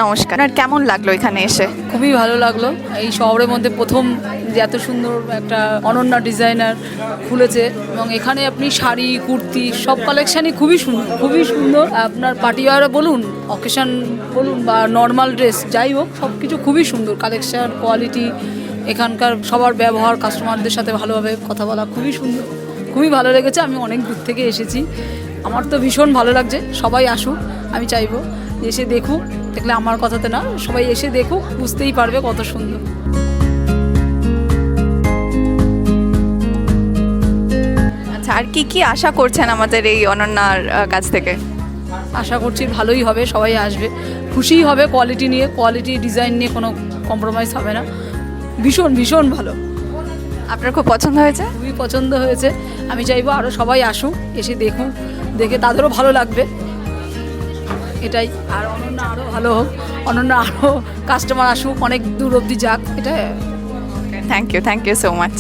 নমস্কার। আর কেমন লাগলো এখানে এসে? খুবই ভালো লাগলো। এই শহরের মধ্যে প্রথম যে এত সুন্দর একটা অনন্যা ডিজাইনার খুলেছে, এবং এখানে আপনি শাড়ি কুর্তি সব কালেকশানই খুবই সুন্দর, খুবই সুন্দর। আপনার পার্টিওয়ার বলুন, অকেশন বলুন, বা নর্মাল ড্রেস, যাই হোক সব কিছু খুবই সুন্দর কালেকশান, কোয়ালিটি, এখানকার সবার ব্যবহার, কাস্টমারদের সাথে ভালোভাবে কথা বলা খুবই সুন্দর, খুবই ভালো লেগেছে। আমি অনেক দূর থেকে এসেছি, আমার তো ভীষণ ভালো লাগছে। সবাই আসুক, আমি চাইবো এসে দেখুক, দেখলে আমার কথাতে না, সবাই এসে দেখুক, বুঝতেই পারবে কত সুন্দর। আচ্ছা, আর কি আশা করছেন আমাদের এই অনন্যার কাছ থেকে? আশা করছি ভালোই হবে, সবাই আসবে, খুশিই হবে। কোয়ালিটি নিয়ে, কোয়ালিটি ডিজাইন নিয়ে কোনো কম্প্রোমাইজ হবে না। ভীষণ ভীষণ ভালো, আপনার খুব পছন্দ হয়েছে? খুবই পছন্দ হয়েছে। আমি চাইবো আরও সবাই আসুক, এসে দেখুক, দেখে তাদেরও ভালো লাগবে, এটাই। আর অনন্যা আরও ভালো হোক, অনন্যা আরও কাস্টমার আসুক, অনেক দূর অবধি যাক, এটা। Thank you so much.